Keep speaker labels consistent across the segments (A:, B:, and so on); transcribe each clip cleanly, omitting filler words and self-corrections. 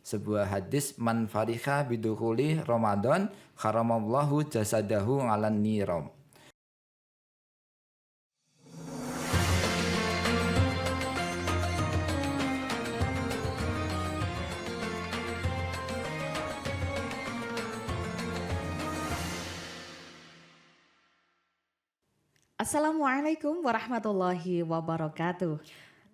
A: sebuah hadis, man fariha bidukhuli Ramadan haramallahu jasadahu 'alan niram.
B: Assalamualaikum warahmatullahi wabarakatuh.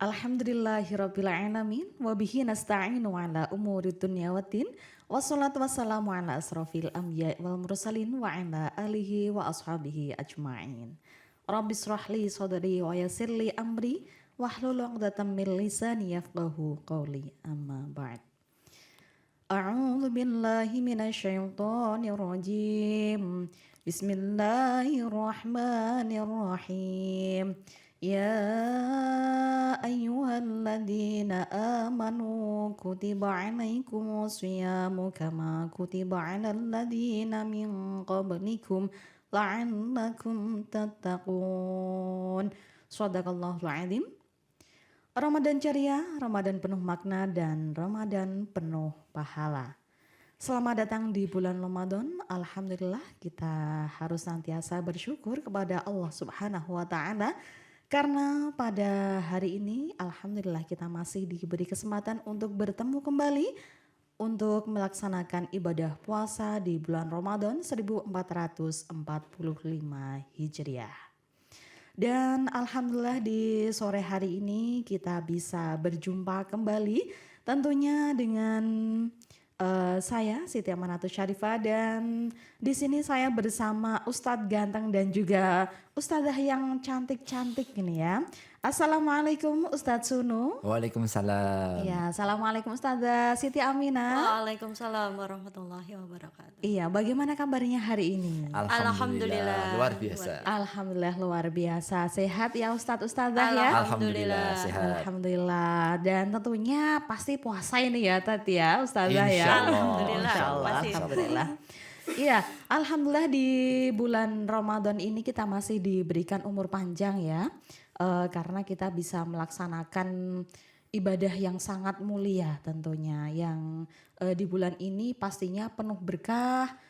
B: Alhamdulillahirabbil alamin wa bihi nasta'inu ala umurid dunya waddin. Wassalatu wassalamu ala asrofil anbiya'i wal mursalin wa ala alihi wa ashabihi ajma'in. Rabbi shrahli sadri wa yassirli amri wahlul 'uqdatam min lisani yafqahu qawli. Amma ba'd. A'udzu billahi minasyaitonir rajim. Bismillahirrahmanirrahim. Ya ayyuhalladzina amanu kutiba 'alaikumus syiyamu kama kutiba 'alal ladzina min qablikum la'allakum tattaqun. Shadaqallahul 'adzim. Ramadan ceria, Ramadan penuh makna, dan Ramadan penuh pahala. Selamat datang di bulan Ramadan. Alhamdulillah kita harus senantiasa bersyukur kepada Allah Subhanahu wa Ta'ala, karena pada hari ini alhamdulillah kita masih diberi kesempatan untuk bertemu kembali untuk melaksanakan ibadah puasa di bulan Ramadan 1445 Hijriah. Dan alhamdulillah di sore hari ini kita bisa berjumpa kembali tentunya dengan saya Siti Amanatus Syarifah, dan di sini saya bersama Ustadz ganteng dan juga Ustadzah yang cantik-cantik ini ya. Assalamualaikum Ustadz Sunu.
A: Waalaikumsalam.
B: Ya, assalamualaikum Ustadzah Siti Aminah.
C: Waalaikumsalam warahmatullahi wabarakatuh.
B: Iya, bagaimana kabarnya hari ini?
A: Alhamdulillah luar biasa.
B: Alhamdulillah luar biasa. Sehat ya Ustadz Ustadzah ya?
A: Alhamdulillah sehat.
B: Alhamdulillah. Dan tentunya pasti puasa ini ya Tati ya Ustadzah ya.
C: Alhamdulillah.
B: Alhamdulillah. Iya, alhamdulillah di bulan Ramadan ini kita masih diberikan umur panjang ya. Karena kita bisa melaksanakan ibadah yang sangat mulia tentunya, yang di bulan ini pastinya penuh berkah,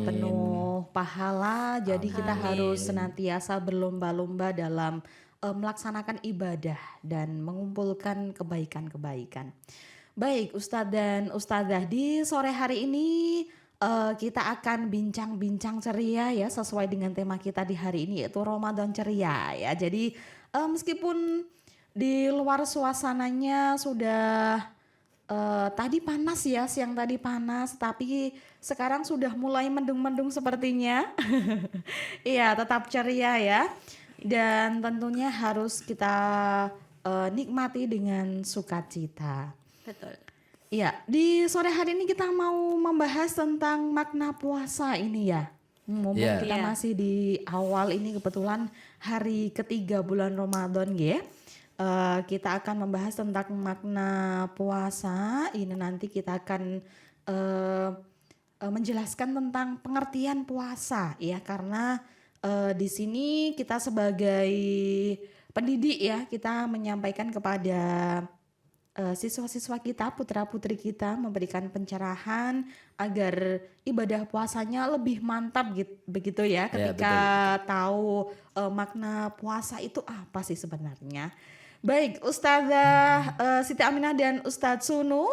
B: penuh pahala. Jadi kita harus senantiasa berlomba-lomba dalam melaksanakan ibadah dan mengumpulkan kebaikan-kebaikan. Baik Ustadz dan Ustadzah, di sore hari ini kita akan bincang-bincang ceria ya, sesuai dengan tema kita di hari ini, yaitu Ramadan ceria ya. Jadi meskipun di luar suasananya sudah tadi panas ya, siang tadi panas, tapi sekarang sudah mulai mendung-mendung sepertinya. Iya, tetap ceria ya. Dan tentunya harus kita nikmati dengan sukacita.
C: Betul.
B: Iya, di sore hari ini kita mau membahas tentang makna puasa ini ya. Mumpung kita masih di awal ini, kebetulan hari ketiga bulan Ramadan ya. Kita akan membahas tentang makna puasa. Ini nanti kita akan menjelaskan tentang pengertian puasa ya, karena di sini kita sebagai pendidik ya, kita menyampaikan kepada siswa-siswa kita, putra-putri kita, memberikan pencerahan agar ibadah puasanya lebih mantap begitu ya, ketika tahu makna puasa itu apa sih sebenarnya. Baik, Ustadzah Siti Aminah dan Ustadz Sunu,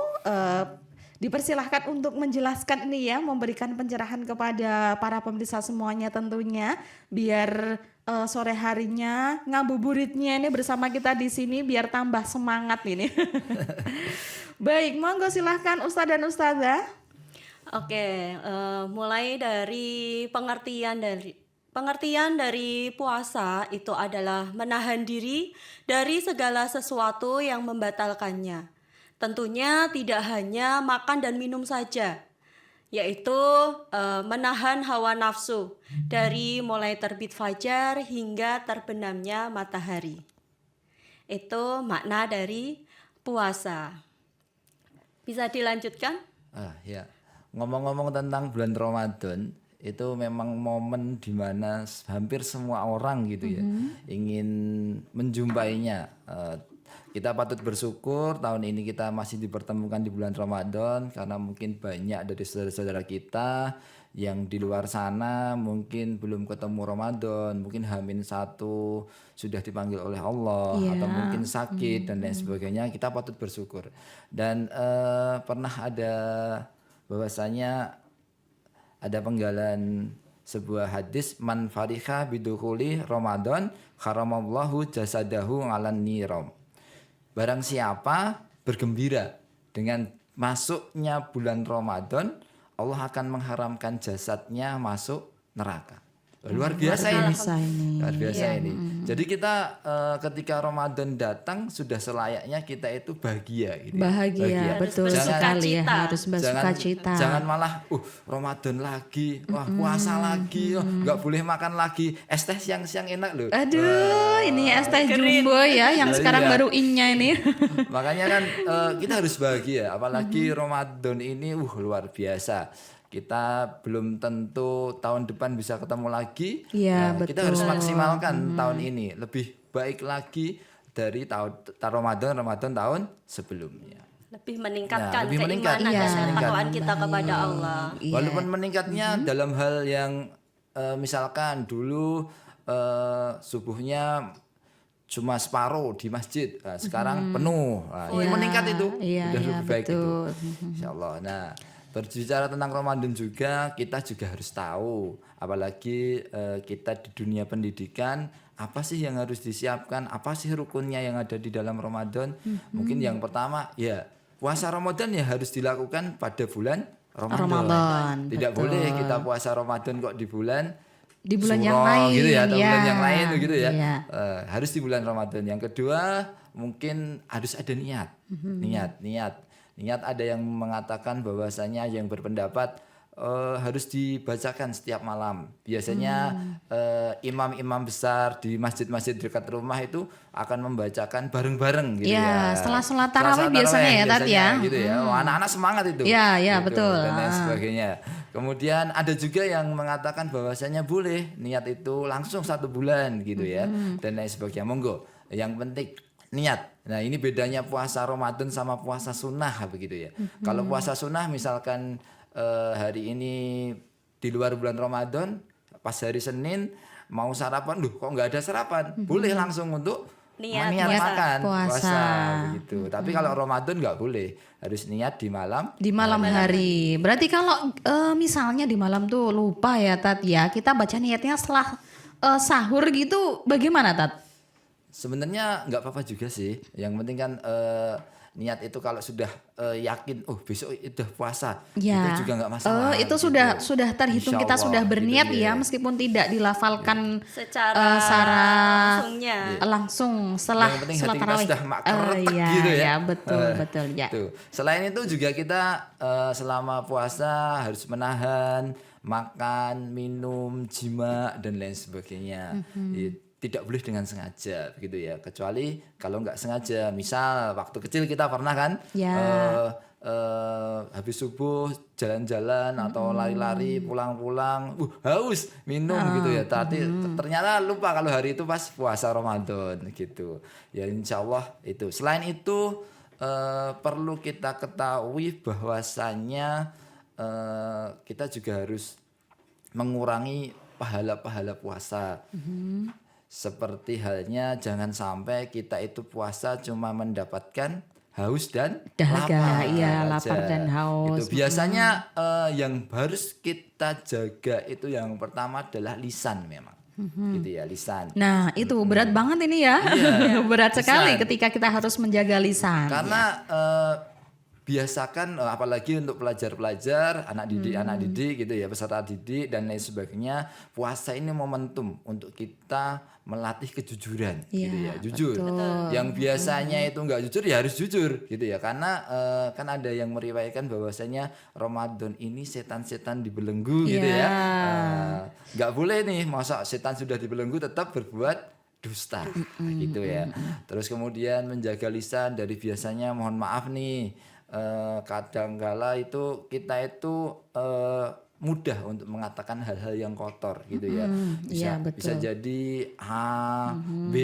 B: dipersilahkan untuk menjelaskan ini ya, memberikan pencerahan kepada para pemirsa semuanya tentunya, biar sore harinya ngabuburitnya ini bersama kita di sini biar tambah semangat ini. Baik, monggo silahkan Ustadz dan Ustadzah.
C: Oke, mulai dari pengertian dari puasa itu adalah menahan diri dari segala sesuatu yang membatalkannya. Tentunya tidak hanya makan dan minum saja, yaitu menahan hawa nafsu dari mulai terbit fajar hingga terbenamnya matahari. Itu makna dari puasa. Bisa dilanjutkan?
A: Ya. Ngomong-ngomong tentang bulan Ramadan, itu memang momen di mana hampir semua orang gitu ya ingin menjumpainya. Kita patut bersyukur tahun ini kita masih dipertemukan di bulan Ramadan, karena mungkin banyak dari saudara-saudara kita yang di luar sana mungkin belum ketemu Ramadan, mungkin H-1 sudah dipanggil oleh Allah,
B: Iya.
A: atau mungkin sakit dan lain sebagainya. Kita patut bersyukur. Dan pernah ada bahwasanya ada penggalan sebuah hadis, man fariha bidukhuli Ramadan haramallahu jasadahu 'alan niram. Barang siapa bergembira dengan masuknya bulan Ramadan, Allah akan mengharamkan jasadnya masuk neraka. Luar biasa ini. Luar biasa ini. Jadi kita ketika Ramadan datang sudah selayaknya kita itu bahagia gitu.
B: Bahagia, betul
C: Harus
B: sekali ya.
C: bersukacita.
B: Harus bersukacita.
A: Jangan malah Ramadan lagi, wah puasa lagi, nggak boleh makan lagi. Es teh siang-siang enak loh.
B: Aduh, ini es teh jumbo ya yang sekarang
A: Iya.
B: baru innya ini.
A: Makanya kan kita harus bahagia, apalagi Ramadan ini luar biasa. Kita belum tentu tahun depan bisa ketemu lagi.
B: Iya,
A: Kita harus maksimalkan tahun ini lebih baik lagi dari tahun Ramadan tahun sebelumnya.
C: Lebih meningkatkan
A: lebih meningkat.
C: keimanan
B: Iya.
C: dan ketakwaan kita kepada Allah.
B: Iya.
A: Walaupun meningkatnya dalam hal yang misalkan dulu subuhnya cuma separuh di masjid, sekarang penuh. Itu meningkat itu,
B: Iya,
A: udah
B: iya,
A: lebih baik
B: betul.
A: itu. Insya Allah. Nah, berbicara tentang Ramadan juga, kita juga harus tahu, apalagi kita di dunia pendidikan, apa sih yang harus disiapkan, apa sih rukunnya yang ada di dalam Ramadan. Mungkin yang pertama ya puasa Ramadan ya harus dilakukan pada bulan Ramadan. Tidak
B: betul.
A: boleh kita puasa Ramadan kok di bulan
B: yang
A: Suro
B: lain,
A: gitu ya, atau
B: ya.
A: bulan yang lain gitu ya.
B: Iya.
A: Harus di bulan Ramadan. Yang kedua mungkin harus ada niat. Niat ada yang mengatakan bahwasanya yang berpendapat harus dibacakan setiap malam. Biasanya imam-imam besar di masjid-masjid dekat rumah itu akan membacakan bareng-bareng gitu
B: Ya,
A: ya.
B: setelah sholat tarawih biasanya ya, Tat, ya.
A: Gitu ya. Wah, anak-anak semangat itu.
B: Iya, iya,
A: Gitu,
B: betul.
A: Dan lain sebagainya. Kemudian ada juga yang mengatakan bahwasanya boleh niat itu langsung 1 bulan gitu ya. Dan lain sebagainya. Monggo. Yang penting niat. Nah, ini bedanya puasa Ramadan sama puasa sunnah begitu ya. Kalau puasa sunnah misalkan hari ini di luar bulan Ramadan, pas hari Senin mau sarapan, kok nggak ada sarapan? Boleh langsung untuk
C: Niat
A: makan
B: puasa.
A: begitu. Tapi kalau Ramadan nggak boleh, harus niat di malam.
B: Di malam hari. Berarti kalau misalnya di malam tuh lupa ya, Tat ya, kita baca niatnya setelah sahur gitu, bagaimana, Tat?
A: Sebenarnya nggak apa-apa juga sih. Yang penting kan niat itu kalau sudah yakin, besok itu puasa,
B: Ya.
A: itu juga nggak masalah.
B: Itu
A: gitu.
B: sudah terhitung
A: Insya
B: kita
A: Allah,
B: sudah berniat
A: gitu,
B: ya, meskipun tidak dilafalkan
C: Secara
B: secara
C: langsungnya.
B: langsung setelah
A: Yang penting
B: sholat
A: hati kita
B: tarawih.
A: sudah keretek
B: Iya,
A: gitu ya.
B: iya, betul ya.
A: Tuh. Selain itu juga kita selama puasa harus menahan makan, minum, jima dan lain sebagainya. Tidak boleh dengan sengaja begitu ya. Kecuali kalau nggak sengaja, misal waktu kecil kita pernah kan
B: Ya.
A: habis subuh jalan-jalan atau lari-lari pulang-pulang haus minum gitu ya, tapi ternyata lupa kalau hari itu pas puasa Ramadan gitu ya. Insya Allah itu. Selain itu perlu kita ketahui bahwasannya kita juga harus mengurangi pahala-pahala puasa. Seperti halnya jangan sampai kita itu puasa cuma mendapatkan haus dan
B: Dahaga,
A: lapar.
B: iya,
A: aja.
B: lapar dan haus.
A: Itu biasanya yang harus kita jaga itu yang pertama adalah lisan memang. Gitu ya, lisan.
B: Nah, itu berat banget ini ya. Berat sekali ketika kita harus menjaga lisan.
A: Karena biasakan apalagi untuk pelajar-pelajar, anak didik gitu ya, peserta didik dan lain sebagainya, puasa ini momentum untuk kita melatih kejujuran gitu ya, jujur.
B: betul.
A: Yang biasanya itu nggak jujur ya harus jujur gitu ya, karena kan ada yang meriwayatkan bahwasanya Ramadan ini setan-setan dibelenggu gitu ya. Nggak boleh nih, masa setan sudah dibelenggu tetap berbuat dusta gitu ya. Terus kemudian menjaga lisan dari biasanya mohon maaf nih, kadangkala itu kita itu mudah untuk mengatakan hal-hal yang kotor gitu ya.
B: iya,
A: Bisa
B: betul.
A: jadi A, B,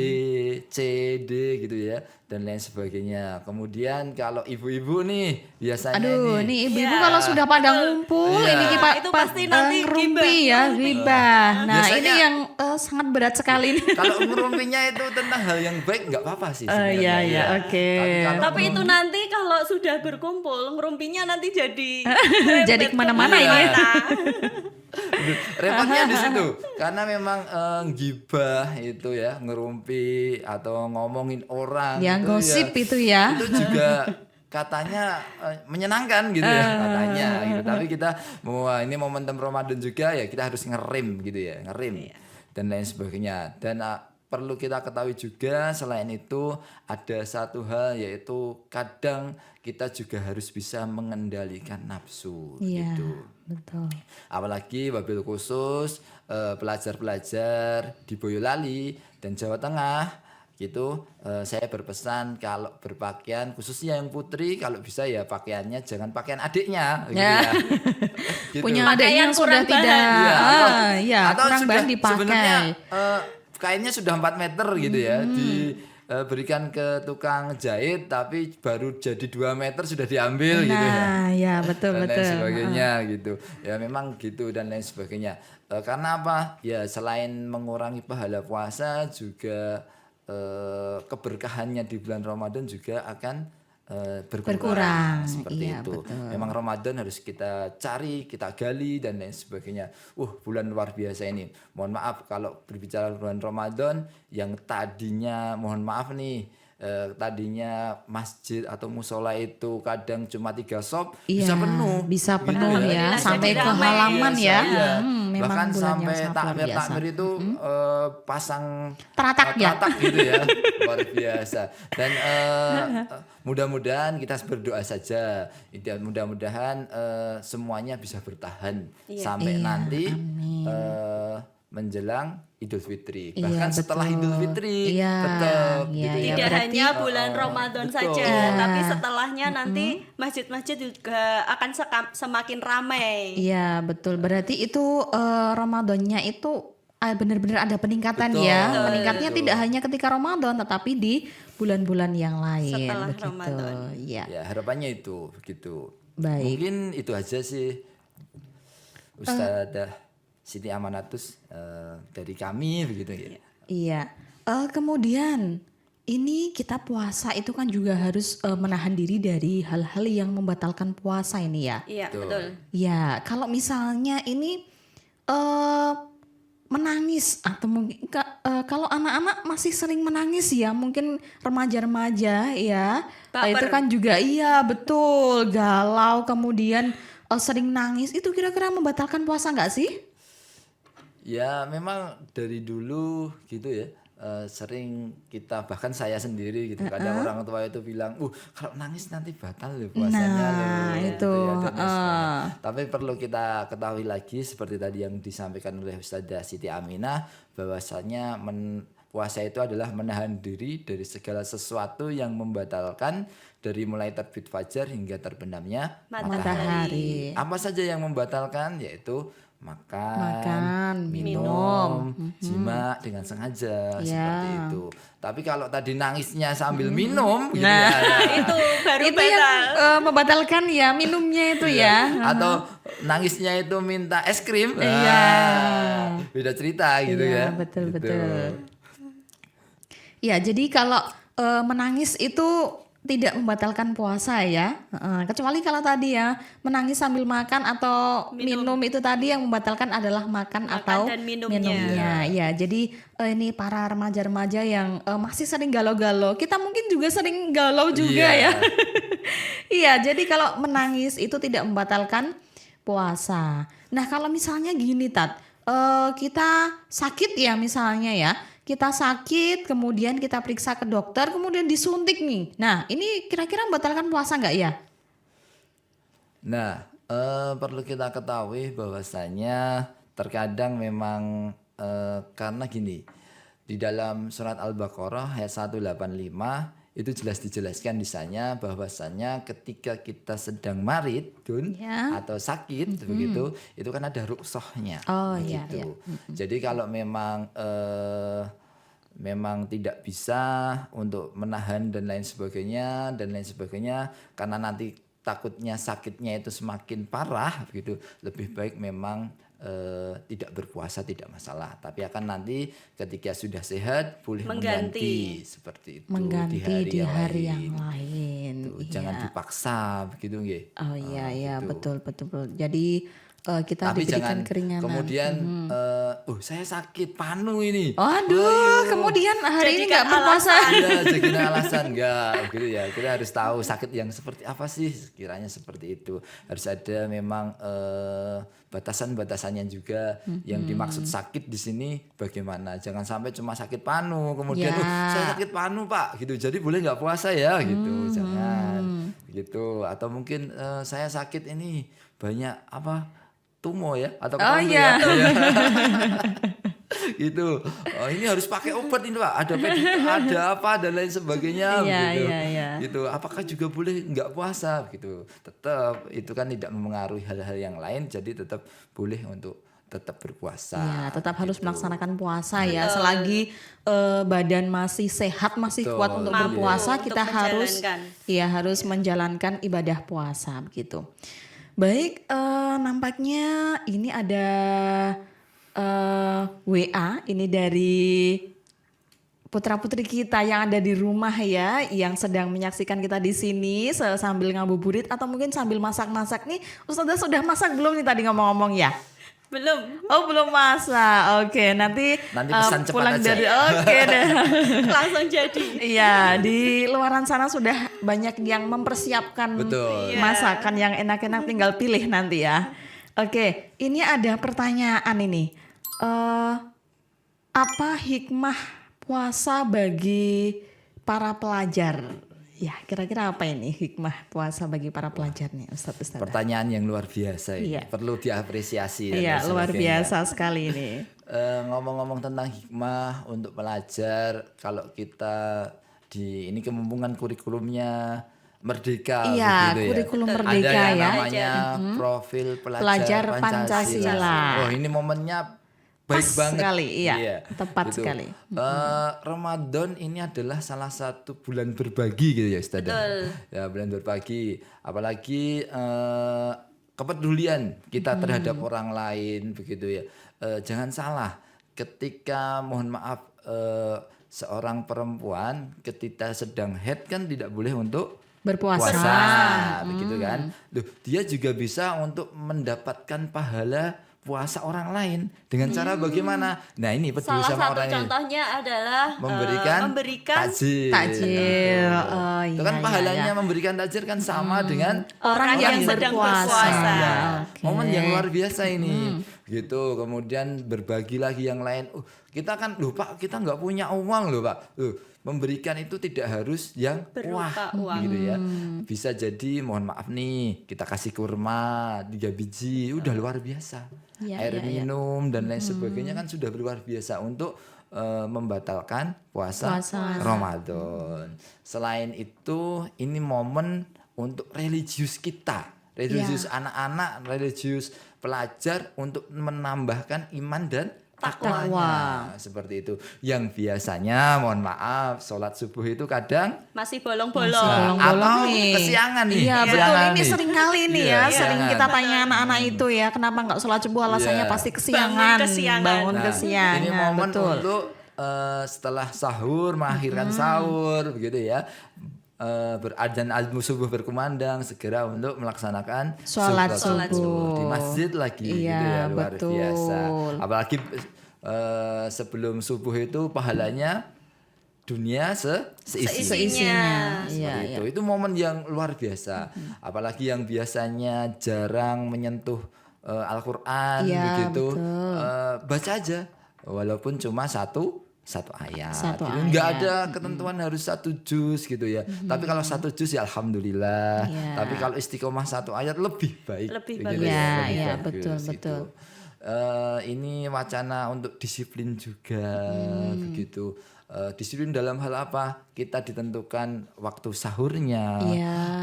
A: C, D gitu ya dan lain sebagainya. Kemudian kalau ibu-ibu nih biasanya
B: Aduh,
A: nih
B: nih ibu-ibu
C: Iya,
B: kalau sudah pada ngumpul,
A: Iya.
B: ini
C: Itu pasti nanti
B: ngerumpi
C: gibah,
B: ya,
C: ngerumpi.
B: gibah. Nah,
A: Biasanya-
B: ini yang sangat berat sekali nih.
A: kalau ngerumpinya itu tentang hal yang baik nggak apa-apa sih sebenarnya.
B: iya, iya,
A: ya.
B: oke.
C: Tapi itu nanti kalau sudah berkumpul, ngerumpinya nanti jadi
B: Jadi kemana-mana
A: Iya.
B: ini.
A: Repotnya di situ karena memang gibah itu ya ngerumpi atau ngomongin orang
B: Yang
A: itu
B: gosip
A: ya,
B: itu ya.
A: itu juga katanya menyenangkan gitu ya katanya gitu. Tapi kita wah, ini momentum Ramadan juga ya kita harus ngerem gitu ya ngerem dan lain sebagainya dan perlu kita ketahui juga selain itu ada satu hal yaitu kadang kita juga harus bisa mengendalikan nafsu
B: Iya,
A: gitu.
B: betul.
A: Apalagi wabil khusus pelajar-pelajar di Boyolali dan Jawa Tengah gitu saya berpesan kalau berpakaian khususnya yang putri kalau bisa ya pakaiannya jangan pakaian adiknya gitu
B: Ya.
A: ya. Gitu.
B: Punya adik
C: Pakaian
B: yang sudah
C: kurang
B: tidak,
C: bahan.
B: iya, kurang
A: sudah
B: bahan dipakai.
A: sebenarnya kainnya sudah 4 meter gitu ya diberikan ke tukang jahit tapi baru jadi 2 meter sudah diambil gitu ya.
B: Nah, ya betul
A: Dan
B: betul.
A: lain sebagainya gitu ya memang gitu dan lain sebagainya. Karena apa ya selain mengurangi pahala puasa juga keberkahannya di bulan Ramadan juga akan berkurang seperti
B: iya,
A: itu.
B: betul.
A: Memang Ramadan harus kita cari, kita gali dan lain sebagainya. Bulan luar biasa ini. Mohon maaf kalau berbicara bulan Ramadan yang tadinya mohon maaf nih tadinya masjid atau musola itu kadang cuma 3 shop
B: Iya,
A: bisa penuh.
B: bisa
A: gitu
B: penuh ya,
C: Alhamdulillah,
B: sampai
C: jadi
B: ke
C: ramai.
B: halaman ya.
A: Iya.
B: Memang
A: Bahkan
B: bulan yang
A: sampai
B: sangat luar biasa.
A: takmir itu pasang
B: Teratak ya?
A: teratak gitu ya. Luar biasa. Dan mudah-mudahan kita berdoa saja. Mudah-mudahan semuanya bisa bertahan sampai
B: Iya,
A: nanti
B: amin.
A: menjelang Idul Fitri.
B: Iya,
A: Bahkan setelah
B: betul.
A: Idul Fitri
B: Iya,
A: tetap
B: iya,
A: gitu
B: iya.
A: ya.
C: Tidak
B: berarti-
C: hanya bulan Ramadan
A: betul.
C: saja,
B: Iya.
C: tapi setelahnya nanti masjid-masjid juga akan semakin ramai.
B: Iya, betul. Berarti itu Ramadannya itu benar-benar ada peningkatan
A: Betul,
B: ya.
A: betul.
B: Meningkatnya tidak hanya ketika Ramadan tetapi di bulan-bulan yang lain
C: Setelah
B: begitu.
C: Ramadan.
B: Iya.
A: Ya harapannya itu begitu.
B: Baik.
A: Mungkin itu aja sih Ustadzah Siti Amanatus dari kami begitu ya.
B: Iya. Kemudian ini kita puasa itu kan juga harus menahan diri dari hal-hal yang membatalkan puasa ini ya.
C: Iya,
A: Betul.
C: betul.
B: Ya, kalau misalnya ini menangis atau mungkin kalau anak-anak masih sering menangis ya, mungkin remaja-remaja ya,
C: Baper.
B: itu kan juga iya betul galau kemudian sering nangis itu kira-kira membatalkan puasa nggak sih?
A: Ya memang dari dulu gitu ya sering kita bahkan saya sendiri gitu kadang orang tua itu bilang kalau nangis nanti batal loh puasanya
B: Nah,
A: loh
B: itu,
A: gitu ya, dan lain sebagainya. Tapi perlu kita ketahui lagi seperti tadi yang disampaikan oleh Ustadzah Siti Aminah bahwasanya puasa itu adalah menahan diri dari segala sesuatu yang membatalkan dari mulai terbit fajar hingga terbenamnya
B: Matahari.
A: apa saja yang membatalkan yaitu
B: Makan,
A: minum, jima dengan sengaja seperti itu. Tapi kalau tadi nangisnya sambil minum gitu ya.
C: Itu baru
B: Itu yang
C: batal.
B: membatalkan ya minumnya itu ya.
A: Atau nangisnya itu minta es krim.
B: Iya.
A: Beda cerita gitu
B: Iya,
A: ya.
B: betul,
A: Gitu.
B: betul. Ya, jadi kalau menangis itu tidak membatalkan puasa ya. Kecuali kalau tadi ya menangis sambil makan atau minum itu tadi yang membatalkan adalah makan atau
C: dan minumnya.
B: Ya, jadi ini para remaja-remaja yang masih sering galau-galau. Kita mungkin juga sering galau juga
A: Iya.
B: ya. Iya, jadi kalau menangis itu tidak membatalkan puasa. Nah, kalau misalnya gini Tat, kita sakit ya misalnya ya. Kita sakit, kemudian kita periksa ke dokter, kemudian disuntik nih. Nah, ini kira-kira membatalkan puasa nggak ya?
A: Nah, perlu kita ketahui bahwasanya terkadang memang karena gini, di dalam surat Al-Baqarah ayat 185 itu jelas dijelaskan di sana bahwasanya ketika kita sedang marid
B: Ya.
A: atau sakit begitu, itu kan ada rukhsahnya.
B: Oh, iya,
A: begitu.
B: iya.
A: Jadi kalau memang tidak bisa untuk menahan dan lain sebagainya karena nanti takutnya sakitnya itu semakin parah begitu, lebih baik memang tidak berpuasa tidak masalah, tapi akan nanti ketika sudah sehat boleh mengganti seperti itu
B: Mengganti di hari
A: lain.
B: yang lain.
A: Tuh,
B: Iya.
A: jangan dipaksa begitu nggih.
B: Oh iya iya
A: gitu.
B: betul. Jadi kita
A: Tapi
B: diberikan
A: jangan
B: keringanan.
A: kemudian saya sakit panu ini.
B: Aduh, kemudian hari ini
C: Jadikan
B: nggak berpuasa.
A: Ya, jadi alasan enggak gitu ya. Kita harus tahu sakit yang seperti apa sih, kiranya seperti itu. Harus ada memang batasan-batasannya juga. Yang dimaksud sakit di sini bagaimana? Jangan sampai cuma sakit panu kemudian
B: Ya.
A: saya sakit panu Pak gitu. Jadi boleh nggak puasa ya gitu. Jangan gitu. Atau mungkin saya sakit ini banyak apa? Tumo ya atau
B: Oh,
A: ketombe
B: iya.
A: ya. Iya. Gitu. Oh, ini harus pakai obat ini Pak. Ada ada apa dan lain sebagainya
B: Iya,
A: gitu.
B: iya.
A: Gitu. Apakah juga boleh nggak puasa gitu? Tetap itu kan tidak mempengaruhi hal-hal yang lain, jadi tetap boleh untuk tetap berpuasa.
B: Ya, tetap harus
A: gitu.
B: melaksanakan puasa ya. Selagi badan masih sehat, masih
A: Betul.
B: kuat untuk
C: Mampu
B: berpuasa,
C: untuk
B: kita harus
C: menjalankan.
B: harus menjalankan ibadah puasa begitu. Baik, nampaknya ini ada WA ini dari putra-putri kita yang ada di rumah ya, yang sedang menyaksikan kita di sini sambil ngabuburit atau mungkin sambil masak-masak nih. Ustazah sudah masak belum nih tadi ngomong-ngomong ya?
C: Belum.
B: Oh belum masak, oke nanti
A: pesan cepat
B: pulang
A: aja.
B: dari oke deh.
C: Langsung jadi.
B: Iya di luaran sana sudah banyak yang mempersiapkan
A: Betul.
B: masakan yang enak-enak, tinggal pilih nanti ya. Oke, ini ada pertanyaan ini. Apa hikmah puasa bagi para pelajar? Ya kira-kira apa ini hikmah puasa bagi para pelajar nih Ustadz?
A: Pertanyaan yang luar biasa ini.
B: Iya.
A: Perlu diapresiasi dan
B: Iya
A: lain
B: luar
A: sebagainya.
B: biasa sekali ini.
A: Ngomong-ngomong tentang hikmah untuk pelajar, kalau kita ini kemampuan kurikulumnya Merdeka
B: Iya,
A: begitu ya.
B: kurikulum
A: Ada
B: Merdeka
A: yang
B: ya.
A: namanya profil
B: Pelajar
A: pelajar
B: Pancasila.
A: Pancasila. Oh, ini momennya baik
B: Pas
A: banget.
B: sekali, iya. Tepat
A: Gitu.
B: sekali.
A: Ramadan ini adalah salah satu bulan berbagi gitu ya Ustaz. Ya, bulan berbagi. Apalagi kepedulian kita terhadap orang lain begitu ya. Jangan salah, ketika mohon maaf seorang perempuan ketika sedang haid kan tidak boleh untuk
B: Berpuasa.
A: begitu kan. Loh, dia juga bisa untuk mendapatkan pahala puasa orang lain dengan cara bagaimana? Nah, ini peduli
C: Salah
A: sama
C: satu
A: orang ini.
C: contohnya adalah
A: Memberikan
C: memberikan
B: Takjil. Oh,
A: Itu
B: iya,
A: kan
B: iya,
A: pahalanya
B: iya.
A: memberikan takjil kan sama dengan
C: orang yang sedang berpuasa.
A: Ya,
B: Oke.
A: momen yang luar biasa ini. Gitu. Kemudian berbagi lagi yang lain. Kita kan loh Pak, kita nggak punya uang loh Pak. Memberikan itu tidak harus yang
C: Berupa
A: wah
C: uang.
A: gitu ya. Bisa jadi mohon maaf nih, kita kasih kurma 3 biji, udah luar biasa.
B: Iya,
A: Air
B: iya, iya.
A: minum dan lain sebagainya kan sudah luar biasa untuk membatalkan puasa Ramadan. Selain itu, ini momen untuk religius kita, religius anak-anak, religius pelajar untuk menambahkan iman dan takwanya. Seperti itu. Yang biasanya, mohon maaf, sholat subuh itu kadang
C: Masih
B: Masih
C: bolong-bolong.
B: bolong-bolong
A: atau
B: nih.
A: kesiangan nih.
B: Iya betul,
A: Kesiangan
B: ini
A: nih.
B: sering kali nih
A: Iya,
B: ya,
A: kesiangan.
B: sering kita tanya anak-anak itu ya, kenapa nggak sholat subuh, alasannya
A: Iya.
B: pasti kesiangan, bangun
A: Nah,
B: kesiangan,
A: ini momen
B: betul.
A: untuk setelah sahur, mengakhirkan sahur, begitu ya. Berazan subuh berkumandang, segera untuk melaksanakan
B: Sholat subuh.
A: di masjid lagi,
B: Iya,
A: gitu ya, luar
B: betul.
A: biasa. Apalagi sebelum subuh itu pahalanya dunia seisinya.
B: Seisinya.
A: Seperti
B: Iya,
A: itu. Itu momen yang luar biasa. Apalagi yang biasanya jarang menyentuh Al-Qur'an
B: Iya,
A: begitu.
B: betul.
A: Baca aja walaupun cuma satu ayat.
B: Satu
A: Gitu. Nggak
B: ayat.
A: ada ketentuan harus 1 juz gitu ya. Tapi kalau 1 juz ya alhamdulillah.
B: Iya.
A: Tapi kalau istiqomah 1 ayat lebih baik.
C: Lebih
A: Begitu
C: bagus.
B: Iya,
A: lebih
B: iya,
A: bagus
B: betul,
A: gitu.
B: betul.
A: ini wacana untuk disiplin juga begitu. Disiplin dalam hal apa? Kita ditentukan waktu sahurnya,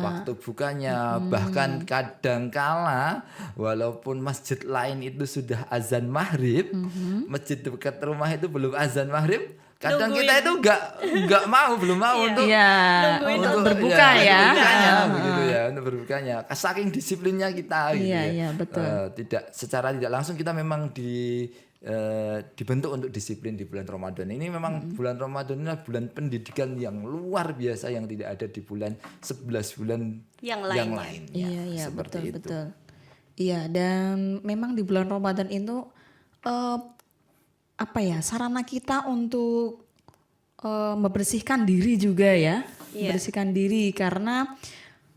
A: waktu bukanya, bahkan kadang kala walaupun masjid lain itu sudah azan maghrib, masjid dekat rumah itu belum azan maghrib, kadang kita itu belum mau untuk
B: berbuka ya.
A: berbukanya, begitu ya, untuk berbukanya. Saking disiplinnya kita gitu ya.
B: Iya, betul.
A: Secara tidak langsung kita memang dibentuk untuk disiplin di bulan Ramadan. Ini memang bulan Ramadan ini adalah bulan pendidikan yang luar biasa yang tidak ada di bulan 11 bulan yang lainnya.
B: Iya,
A: Seperti itu.
B: betul. Iya, dan memang di bulan Ramadan itu sarana kita untuk membersihkan diri juga ya. Membersihkan diri karena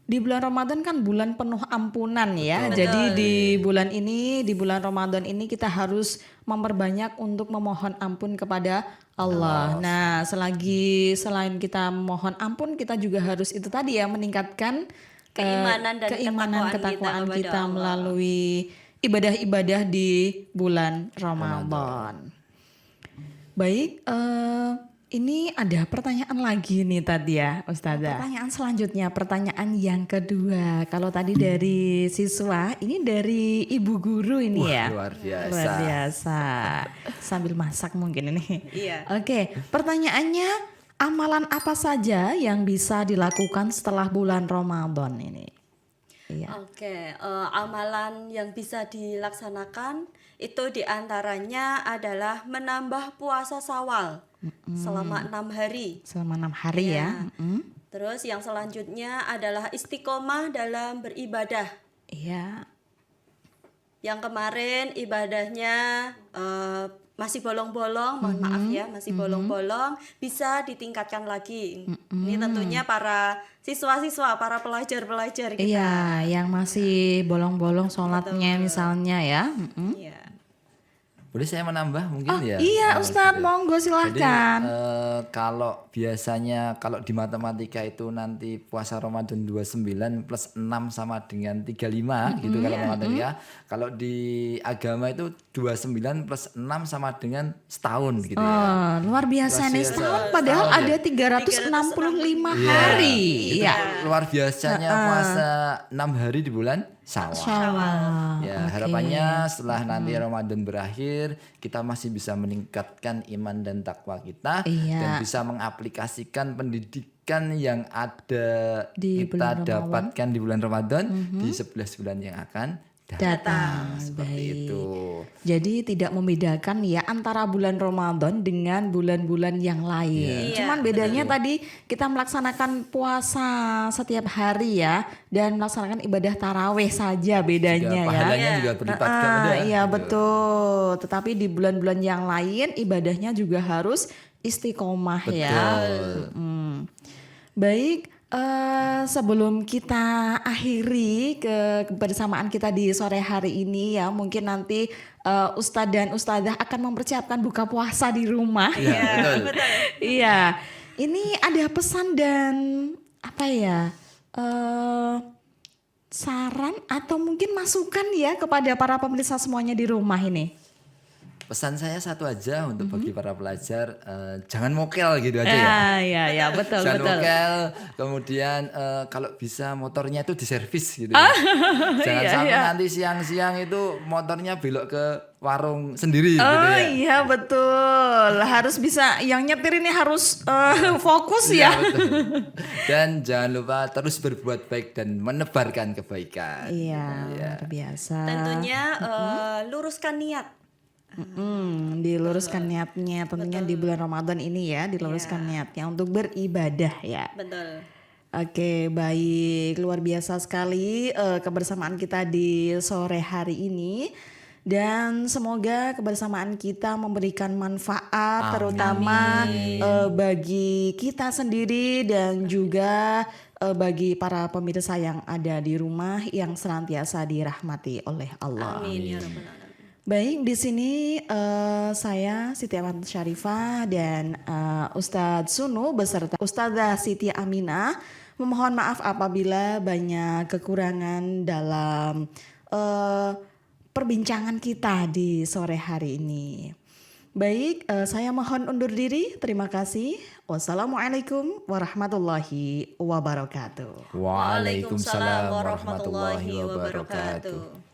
B: di bulan Ramadan kan bulan penuh ampunan ya.
C: Betul.
B: Jadi di bulan Ramadan ini kita harus memperbanyak untuk memohon ampun kepada Allah. Nah, selain kita memohon ampun, kita juga harus itu tadi ya, meningkatkan
C: Keimanan dan
B: ketakwaan
C: kepada
B: kita
C: Allah.
B: melalui ibadah-ibadah di bulan Ramadan. Baik, ini ada pertanyaan lagi nih tadi ya Ustazah. Pertanyaan selanjutnya, pertanyaan yang kedua. Kalau tadi dari siswa, ini dari ibu guru ini ya.
A: Luar biasa.
B: Luar biasa. Sambil masak mungkin ini.
C: Iya.
B: Oke, pertanyaannya, amalan apa saja yang bisa dilakukan setelah bulan Ramadan ini? Iya.
C: Oke, amalan yang bisa dilaksanakan itu diantaranya adalah menambah puasa Syawal selama 6 hari.
B: Selama 6 hari ya.
C: Terus yang selanjutnya adalah istiqomah dalam beribadah.
B: Iya.
C: Yang kemarin ibadahnya masih bolong-bolong, mohon maaf ya, masih bolong-bolong, bisa ditingkatkan lagi. Ini tentunya para siswa-siswa, para pelajar-pelajar kita.
B: Iya, yang masih bolong-bolong sholatnya misalnya ya.
C: Iya.
A: Boleh saya menambah mungkin ya?
B: Iya Ustadz, monggo
A: Jadi
B: silahkan.
A: kalau biasanya kalau di matematika itu nanti puasa Ramadan 29 plus 6 sama dengan 35 gitu kalau matematika. Kalau di agama itu 29 plus 6 sama dengan setahun gitu ya.
B: Luar biasa nih,
A: biasa.
B: setahun padahal
A: Setahun
B: ada
A: ya.
B: 365
A: Iya,
B: hari.
A: itu
B: Iya.
A: luar biasanya puasa 6 hari di bulan Syawal.
B: Syawal.
A: Ya, harapannya setelah nanti Ramadan berakhir, kita masih bisa meningkatkan iman dan takwa kita
B: Iya.
A: dan bisa mengaplikasikan pendidikan yang ada
B: Di
A: kita
B: bulan Ramadan.
A: dapatkan di bulan Ramadan di 11 bulan yang akan
B: Datang.
A: seperti
B: Baik.
A: itu.
B: Jadi tidak membedakan ya antara bulan Ramadan dengan bulan-bulan yang lain.
C: Iya,
B: Cuman bedanya tadi kita melaksanakan puasa setiap hari ya dan melaksanakan ibadah taraweh saja bedanya ya.
A: Pahalanya juga berlipat ganda.
B: Iya betul. Tetapi di bulan-bulan yang lain ibadahnya juga harus istiqomah ya.
A: Betul.
B: Baik, sebelum kita akhiri kebersamaan kita di sore hari ini ya, mungkin nanti Ustadz dan Ustadzah akan mempersiapkan buka puasa di rumah.
A: Iya, betul.
B: Iya, ini ada pesan dan apa ya, saran atau mungkin masukan ya kepada para pemirsa semuanya di rumah ini.
A: Pesan saya satu aja untuk bagi para pelajar, jangan mokel gitu aja ya.
B: Ya, betul,
A: Jangan
B: betul.
A: mokel, kemudian kalau bisa motornya itu diservis gitu ya. Jangan sampai nanti siang-siang itu motornya belok ke warung sendiri gitu ya.
B: Iya betul, harus bisa, yang nyetir ini harus fokus
A: Iya,
B: ya.
A: betul. Dan jangan lupa terus berbuat baik dan menebarkan kebaikan.
B: Iya, luar biasa.
C: Tentunya luruskan niat.
B: Diluruskan niatnya tentunya di bulan Ramadan ini ya, diluruskan niatnya untuk beribadah ya.
C: Betul.
B: Oke, baik, luar biasa sekali kebersamaan kita di sore hari ini. Dan semoga kebersamaan kita memberikan manfaat terutama bagi kita sendiri dan juga bagi para pemirsa yang ada di rumah yang senantiasa dirahmati oleh Allah.
C: Amin ya rabbal alamin.
B: Baik, di sini saya Siti Amat Syarifah dan Ustadz Sunu beserta Ustadzah Siti Aminah memohon maaf apabila banyak kekurangan dalam perbincangan kita di sore hari ini. Baik, saya mohon undur diri. Terima kasih. Wassalamualaikum warahmatullahi wabarakatuh.
A: Waalaikumsalam warahmatullahi wabarakatuh.